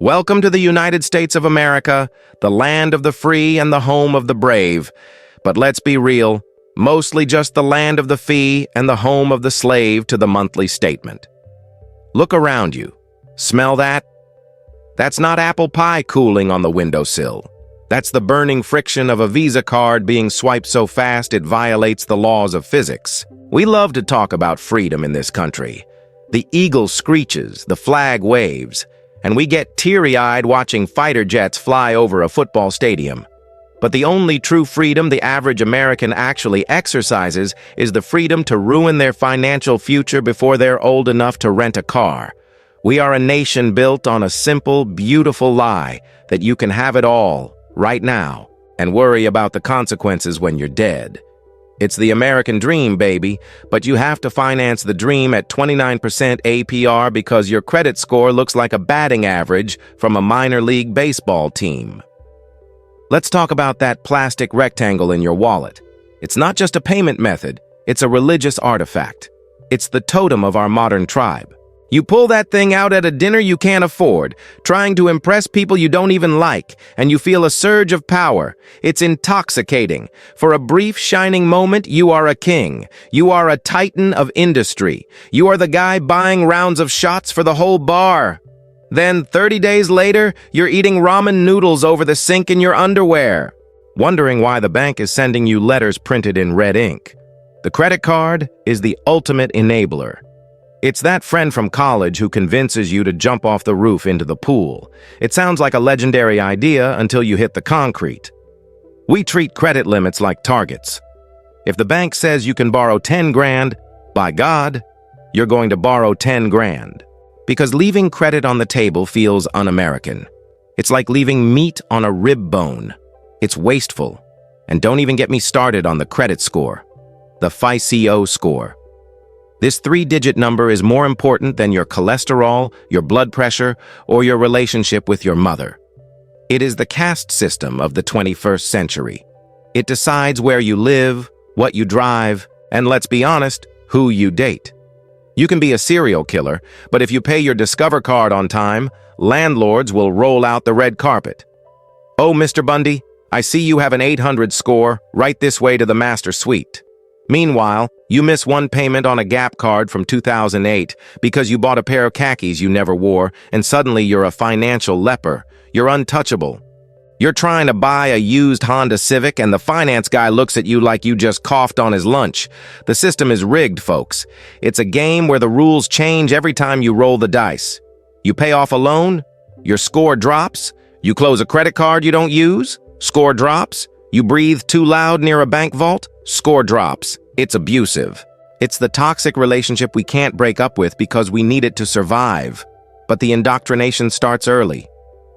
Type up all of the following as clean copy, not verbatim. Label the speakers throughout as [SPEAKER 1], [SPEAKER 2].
[SPEAKER 1] Welcome to the United States of America, the land of the free and the home of the brave. But let's be real, mostly just the land of the fee and the home of the slave to the monthly statement. Look around you. Smell that? That's not apple pie cooling on the windowsill. That's the burning friction of a Visa card being swiped so fast it violates the laws of physics. We love to talk about freedom in this country. The eagle screeches, the flag waves, and we get teary-eyed watching fighter jets fly over a football stadium. But the only true freedom the average American actually exercises is the freedom to ruin their financial future before they're old enough to rent a car. We are a nation built on a simple, beautiful lie that you can have it all, right now, and worry about the consequences when you're dead. It's the American dream, baby, but you have to finance the dream at 29% APR because your credit score looks like a batting average from a minor league baseball team. Let's talk about that plastic rectangle in your wallet. It's not just a payment method, it's a religious artifact. It's the totem of our modern tribe. You pull that thing out at a dinner you can't afford, trying to impress people you don't even like, and you feel a surge of power. It's intoxicating. For a brief, shining moment, you are a king. You are a titan of industry. You are the guy buying rounds of shots for the whole bar. Then, 30 days later, you're eating ramen noodles over the sink in your underwear, wondering why the bank is sending you letters printed in red ink. The credit card is the ultimate enabler. It's that friend from college who convinces you to jump off the roof into the pool. It sounds like a legendary idea until you hit the concrete. We treat credit limits like targets. If the bank says you can borrow 10 grand, by God, you're going to borrow 10 grand. Because leaving credit on the table feels un-American. It's like leaving meat on a rib bone. It's wasteful. And don't even get me started on the credit score, the FICO score. This 3-digit number is more important than your cholesterol, your blood pressure, or your relationship with your mother. It is the caste system of the 21st century. It decides where you live, what you drive, and let's be honest, who you date. You can be a serial killer, but if you pay your Discover card on time, landlords will roll out the red carpet. Oh, Mr. Bundy, I see you have an 800 score, right this way to the master suite. Meanwhile, you miss one payment on a Gap card from 2008 because you bought a pair of khakis you never wore, and suddenly you're a financial leper. You're untouchable. You're trying to buy a used Honda Civic, and the finance guy looks at you like you just coughed on his lunch. The system is rigged, folks. It's a game where the rules change every time you roll the dice. You pay off a loan, your score drops. You close a credit card you don't use, score drops. You breathe too loud near a bank vault, score drops. It's abusive. It's the toxic relationship we can't break up with because we need it to survive. But the indoctrination starts early.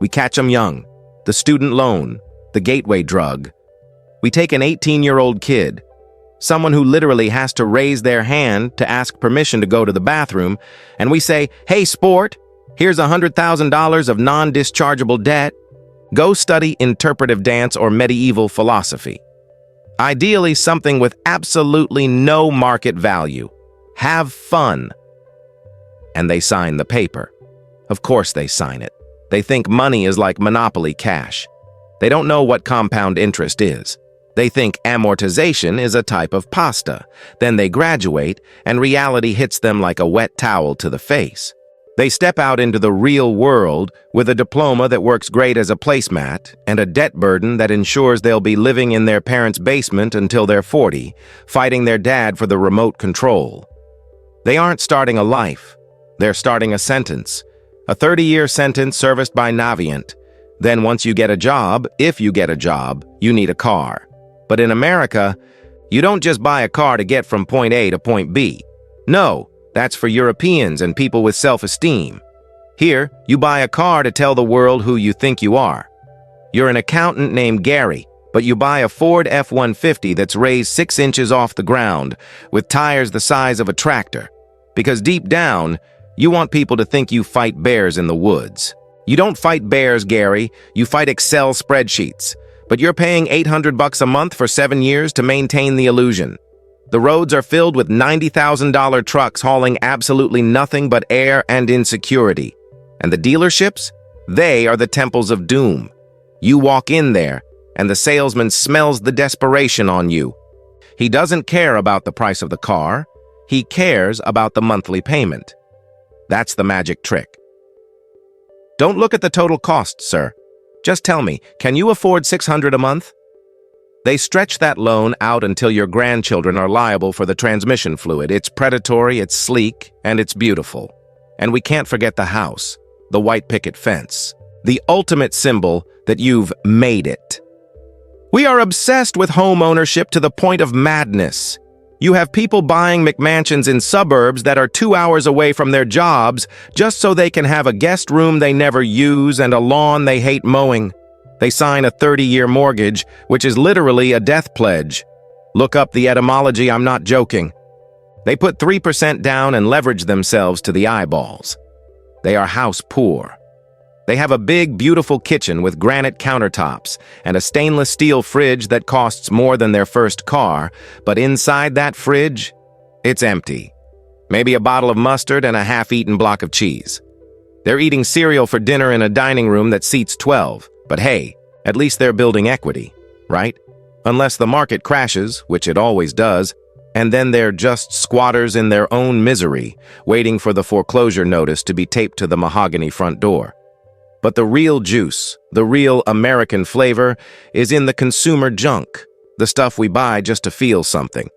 [SPEAKER 1] We catch them young. The student loan, the gateway drug. We take an 18-year-old kid, someone who literally has to raise their hand to ask permission to go to the bathroom, and we say, "Hey, sport, here's $100,000 of non-dischargeable debt. Go study interpretive dance or medieval philosophy. Ideally, something with absolutely no market value. Have fun." And they sign the paper. Of course they sign it. They think money is like Monopoly cash. They don't know what compound interest is. They think amortization is a type of pasta. Then they graduate, and reality hits them like a wet towel to the face. They step out into the real world with a diploma that works great as a placemat and a debt burden that ensures they'll be living in their parents' basement until they're 40, fighting their dad for the remote control. They aren't starting a life. They're starting a sentence. A 30-year sentence serviced by Navient. Then once you get a job, if you get a job, you need a car. But in America, you don't just buy a car to get from point A to point B. No. That's for Europeans and people with self-esteem. Here, you buy a car to tell the world who you think you are. You're an accountant named Gary, but you buy a Ford F-150 that's raised 6 inches off the ground, with tires the size of a tractor. Because deep down, you want people to think you fight bears in the woods. You don't fight bears, Gary. You fight Excel spreadsheets. But you're paying $800 a month for 7 years to maintain the illusion. The roads are filled with $90,000 trucks hauling absolutely nothing but air and insecurity. And the dealerships? They are the temples of doom. You walk in there, and the salesman smells the desperation on you. He doesn't care about the price of the car. He cares about the monthly payment. That's the magic trick. Don't look at the total cost, sir. Just tell me, can you afford $600 a month? They stretch that loan out until your grandchildren are liable for the transmission fluid. It's predatory, it's sleek, and it's beautiful. And we can't forget the house, the white picket fence, the ultimate symbol that you've made it. We are obsessed with home ownership to the point of madness. You have people buying McMansions in suburbs that are 2 hours away from their jobs just so they can have a guest room they never use and a lawn they hate mowing. They sign a 30-year mortgage, which is literally a death pledge. Look up the etymology, I'm not joking. They put 3% down and leverage themselves to the eyeballs. They are house poor. They have a big, beautiful kitchen with granite countertops and a stainless steel fridge that costs more than their first car, but inside that fridge, it's empty. Maybe a bottle of mustard and a half-eaten block of cheese. They're eating cereal for dinner in a dining room that seats 12, but hey, at least they're building equity, right? Unless the market crashes, which it always does, and then they're just squatters in their own misery, waiting for the foreclosure notice to be taped to the mahogany front door. But the real juice, the real American flavor, is in the consumer junk, the stuff we buy just to feel something.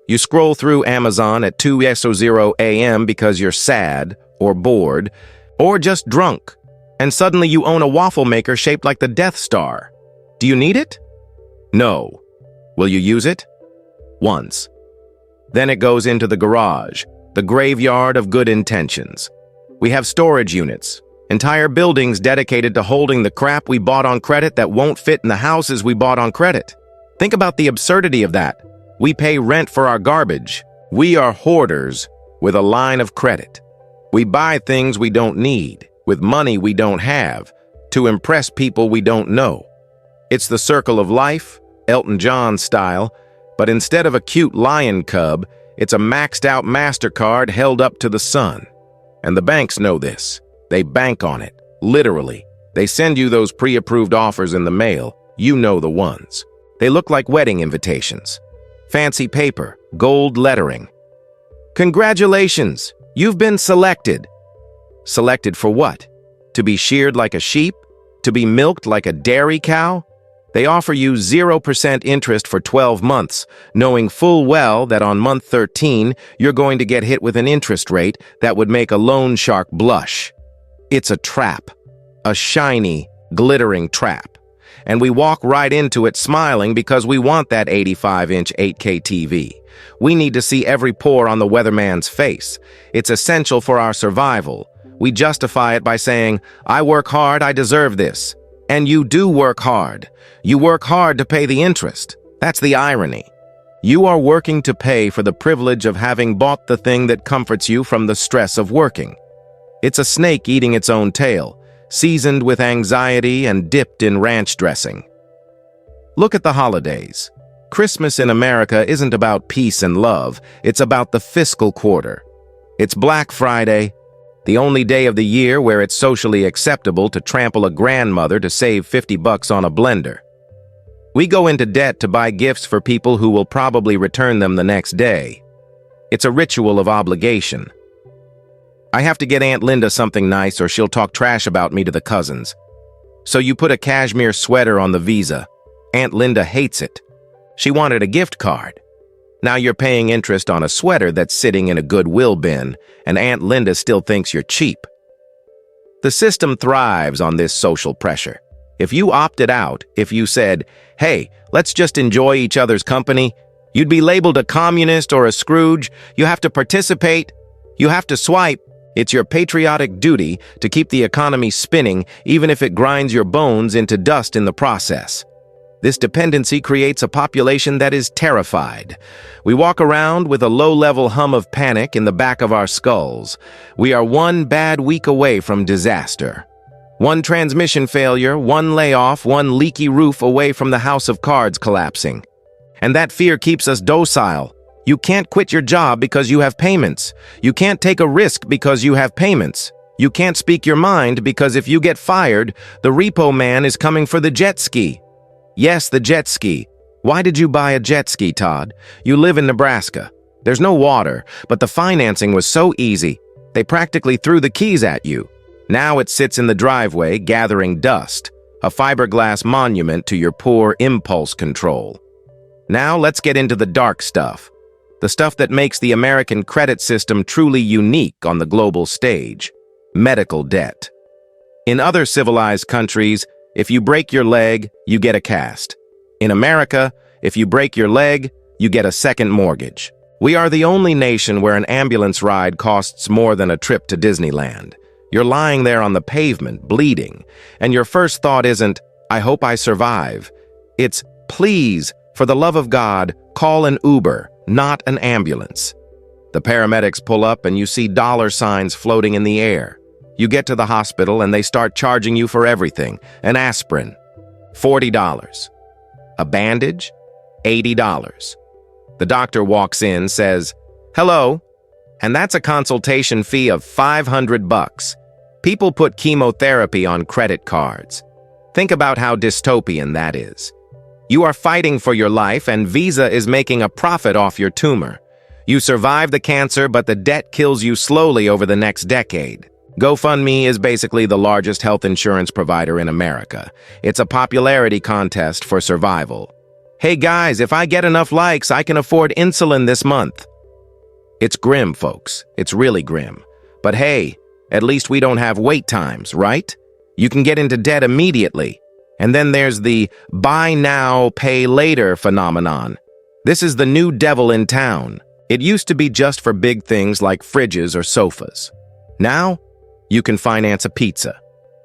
[SPEAKER 1] You scroll through Amazon at 2:00 a.m. because you're sad, or bored, or just drunk, and suddenly you own a waffle maker shaped like the Death Star. Do you need it? No. Will you use it? Once. Then it goes into the garage, the graveyard of good intentions. We have storage units. Entire buildings dedicated to holding the crap we bought on credit that won't fit in the houses we bought on credit. Think about the absurdity of that. We pay rent for our garbage. We are hoarders with a line of credit. We buy things we don't need, with money we don't have, to impress people we don't know. It's the circle of life, Elton John style, but instead of a cute lion cub, it's a maxed-out MasterCard held up to the sun. And the banks know this. They bank on it, literally. They send you those pre-approved offers in the mail. You know the ones. They look like wedding invitations. Fancy paper, gold lettering. Congratulations, you've been selected. Selected for what? To be sheared like a sheep? To be milked like a dairy cow? They offer you 0% interest for 12 months, knowing full well that on month 13, you're going to get hit with an interest rate that would make a loan shark blush. It's a trap, a shiny, glittering trap. And we walk right into it smiling because we want that 85-inch 8K TV. We need to see every pore on the weatherman's face. It's essential for our survival. We justify it by saying, I work hard, I deserve this. And you do work hard. You work hard to pay the interest. That's the irony. You are working to pay for the privilege of having bought the thing that comforts you from the stress of working. It's a snake eating its own tail, seasoned with anxiety and dipped in ranch dressing. Look at the holidays. Christmas in America isn't about peace and love, it's about the fiscal quarter. It's Black Friday, the only day of the year where it's socially acceptable to trample a grandmother to save $50 on a blender. We go into debt to buy gifts for people who will probably return them the next day. It's a ritual of obligation. I have to get Aunt Linda something nice or she'll talk trash about me to the cousins. So you put a cashmere sweater on the Visa. Aunt Linda hates it. She wanted a gift card. Now you're paying interest on a sweater that's sitting in a Goodwill bin, and Aunt Linda still thinks you're cheap. The system thrives on this social pressure. If you opted out, if you said, hey, let's just enjoy each other's company, you'd be labeled a communist or a Scrooge. You have to participate. You have to swipe. It's your patriotic duty to keep the economy spinning, even if it grinds your bones into dust in the process. This dependency creates a population that is terrified. We walk around with a low-level hum of panic in the back of our skulls. We are one bad week away from disaster. One transmission failure, one layoff, one leaky roof away from the house of cards collapsing. And that fear keeps us docile. You can't quit your job because you have payments. You can't take a risk because you have payments. You can't speak your mind because if you get fired, the repo man is coming for the jet ski. Yes, the jet ski. Why did you buy a jet ski, Todd? You live in Nebraska. There's no water, but the financing was so easy. They practically threw the keys at you. Now it sits in the driveway, gathering dust, a fiberglass monument to your poor impulse control. Now let's get into the dark stuff, the stuff that makes the American credit system truly unique on the global stage: medical debt. In other civilized countries, if you break your leg, you get a cast. In America, if you break your leg, you get a second mortgage. We are the only nation where an ambulance ride costs more than a trip to Disneyland. You're lying there on the pavement, bleeding, and your first thought isn't, "I hope I survive." It's, "Please, for the love of God, call an Uber, not an ambulance." The paramedics pull up and you see dollar signs floating in the air. You get to the hospital and they start charging you for everything. An aspirin, $40. A bandage, $80. The doctor walks in, says, "Hello," and that's a consultation fee of $500. People put chemotherapy on credit cards. Think about how dystopian that is. You are fighting for your life and Visa is making a profit off your tumor. You survive the cancer, but the debt kills you slowly over the next decade. GoFundMe is basically the largest health insurance provider in America. It's a popularity contest for survival. "Hey guys, if I get enough likes, I can afford insulin this month." It's grim, folks. It's really grim. But hey, at least we don't have wait times, right? You can get into debt immediately. And then there's the buy now, pay later phenomenon. This is the new devil in town. It used to be just for big things like fridges or sofas. Now, you can finance a pizza.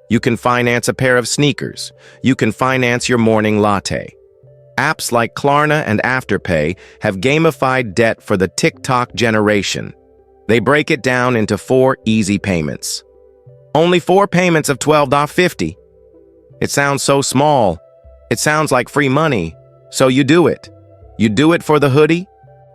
[SPEAKER 1] You can finance a pair of sneakers. You can finance your morning latte. Apps like Klarna and Afterpay have gamified debt for the TikTok generation. They break it down into 4 easy payments. Only 4 payments of $12.50. It sounds so small. It sounds like free money. So you do it. You do it for the hoodie,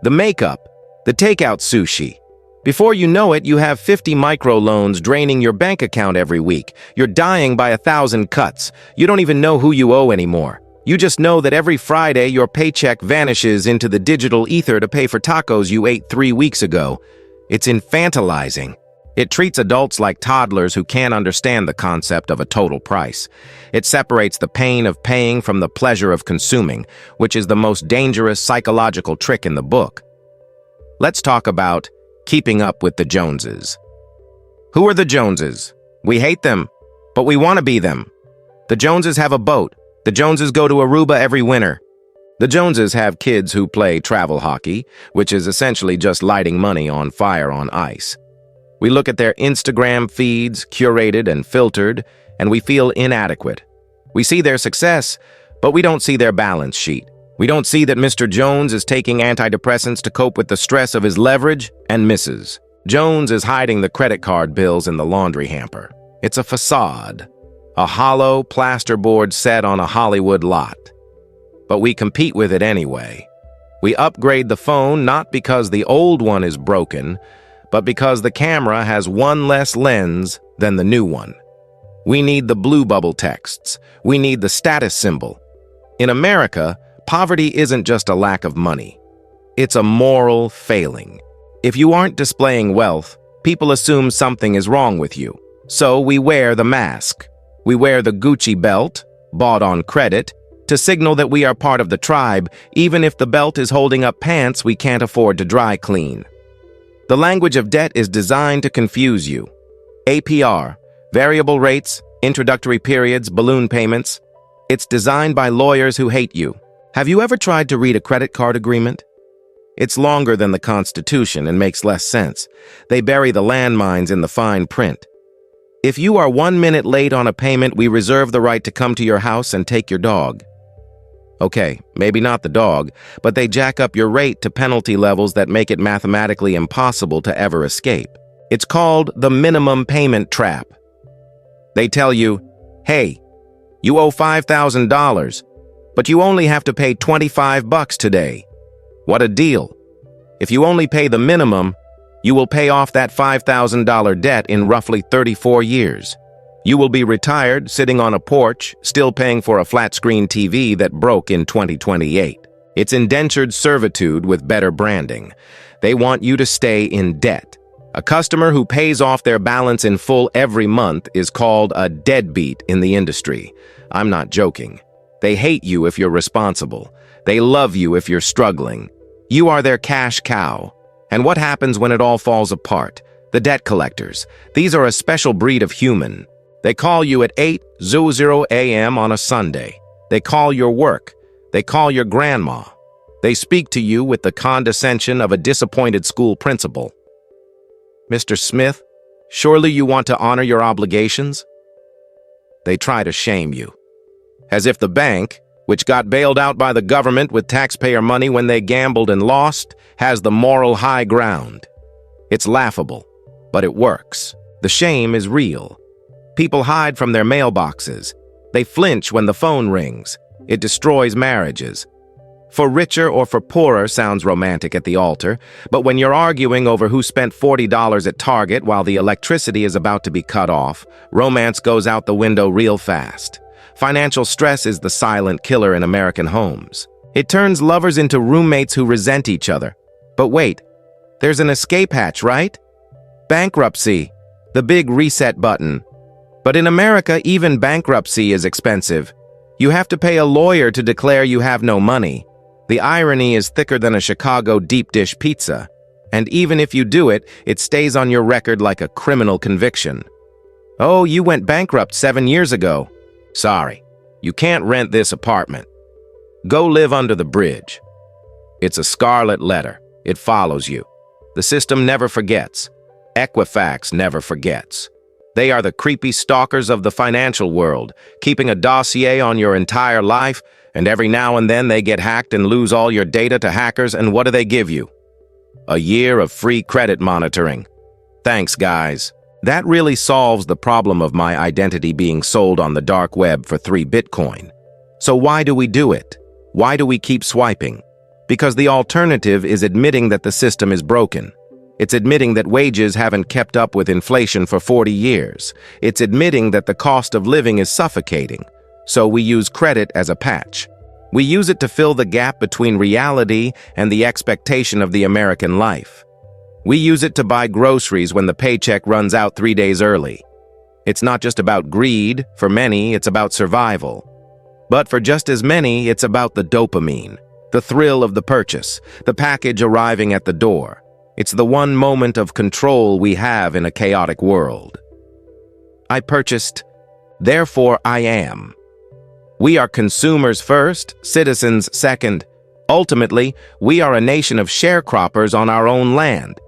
[SPEAKER 1] the makeup, the takeout sushi. Before you know it, you have 50 microloans draining your bank account every week. You're dying by 1,000 cuts. You don't even know who you owe anymore. You just know that every Friday your paycheck vanishes into the digital ether to pay for tacos you ate 3 weeks ago. It's infantilizing. It treats adults like toddlers who can't understand the concept of a total price. It separates the pain of paying from the pleasure of consuming, which is the most dangerous psychological trick in the book. Let's talk about keeping up with the Joneses. Who are the Joneses? We hate them, but we want to be them. The Joneses have a boat. The Joneses go to Aruba every winter. The Joneses have kids who play travel hockey, which is essentially just lighting money on fire on ice. We look at their Instagram feeds, curated and filtered, and we feel inadequate. We see their success, but we don't see their balance sheet. We don't see that Mr. Jones is taking antidepressants to cope with the stress of his leverage, and Mrs. Jones is hiding the credit card bills in the laundry hamper. It's a facade, a hollow plasterboard set on a Hollywood lot. But we compete with it anyway. We upgrade the phone not because the old one is broken, but because the camera has one less lens than the new one. We need the blue bubble texts. We need the status symbol. In America, poverty isn't just a lack of money. It's a moral failing. If you aren't displaying wealth, people assume something is wrong with you. So we wear the mask. We wear the Gucci belt, bought on credit, to signal that we are part of the tribe, even if the belt is holding up pants we can't afford to dry clean. The language of debt is designed to confuse you. APR, variable rates, introductory periods, balloon payments. It's designed by lawyers who hate you. Have you ever tried to read a credit card agreement? It's longer than the Constitution and makes less sense. They bury the landmines in the fine print. If you are 1 minute late on a payment, we reserve the right to come to your house and take your dog. Okay, maybe not the dog, but they jack up your rate to penalty levels that make it mathematically impossible to ever escape. It's called the minimum payment trap. They tell you, hey, you owe $5,000, but you only have to pay $25 today. What a deal. If you only pay the minimum, You will pay off that $5,000 debt in roughly 34 years. You will be retired, sitting on a porch, still paying for a flat-screen TV that broke in 2028. It's indentured servitude with better branding. They want you to stay in debt. A customer who pays off their balance in full every month is called a deadbeat in the industry. I'm not joking. They hate you if you're responsible. They love you if you're struggling. You are their cash cow. And what happens when it all falls apart? The debt collectors. These are a special breed of human. They call you at 8:00 a.m. on a Sunday. They call your work. They call your grandma. They speak to you with the condescension of a disappointed school principal. Mr. Smith, surely you want to honor your obligations? They try to shame you. As if the bank, which got bailed out by the government with taxpayer money when they gambled and lost, has the moral high ground. It's laughable, but it works. The shame is real. People hide from their mailboxes. They flinch when the phone rings. It destroys marriages. For richer or for poorer sounds romantic at the altar, but when you're arguing over who spent $40 at Target while the electricity is about to be cut off, romance goes out the window real fast. Financial stress is the silent killer in American homes. It turns lovers into roommates who resent each other. But wait, there's an escape hatch, right? Bankruptcy, the big reset button. But in America, even bankruptcy is expensive. You have to pay a lawyer to declare you have no money. The irony is thicker than a Chicago deep dish pizza. And even if you do it, it stays on your record like a criminal conviction. Oh, you went bankrupt 7 years ago. Sorry, you can't rent this apartment. Go live under the bridge. It's a scarlet letter. It follows you. The system never forgets. Equifax never forgets. They are the creepy stalkers of the financial world, keeping a dossier on your entire life, and every now and then they get hacked and lose all your data to hackers, and what do they give you? A year of free credit monitoring. Thanks, guys. That really solves the problem of my identity being sold on the dark web for 3 Bitcoin. So why do we do it? Why do we keep swiping? Because the alternative is admitting that the system is broken. It's admitting that wages haven't kept up with inflation for 40 years. It's admitting that the cost of living is suffocating. So we use credit as a patch. We use it to fill the gap between reality and the expectation of the American life. We use it to buy groceries when the paycheck runs out 3 days early. It's not just about greed. For many, it's about survival. But for just as many, it's about the dopamine, the thrill of the purchase, the package arriving at the door. It's the one moment of control we have in a chaotic world. I purchased, therefore I am. We are consumers first, citizens second. Ultimately, we are a nation of sharecroppers on our own land.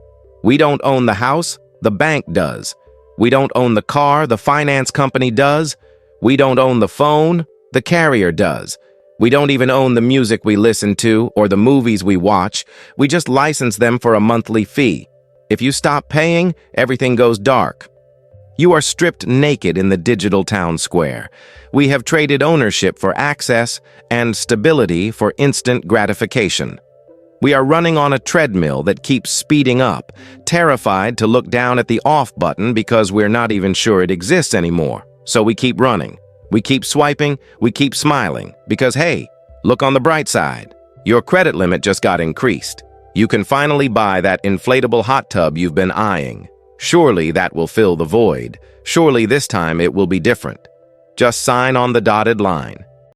[SPEAKER 1] We don't own the house, the bank does. We don't own the car, the finance company does. We don't own the phone, the carrier does. We don't even own the music we listen to or the movies we watch. We just license them for a monthly fee. If you stop paying, everything goes dark. You are stripped naked in the digital town square. We have traded ownership for access and stability for instant gratification. We are running on a treadmill that keeps speeding up, terrified to look down at the off button because we're not even sure it exists anymore. So we keep running. We keep swiping, we keep smiling, because hey, look on the bright side. Your credit limit just got increased. You can finally buy that inflatable hot tub you've been eyeing. Surely that will fill the void. Surely this time it will be different. Just sign on the dotted line.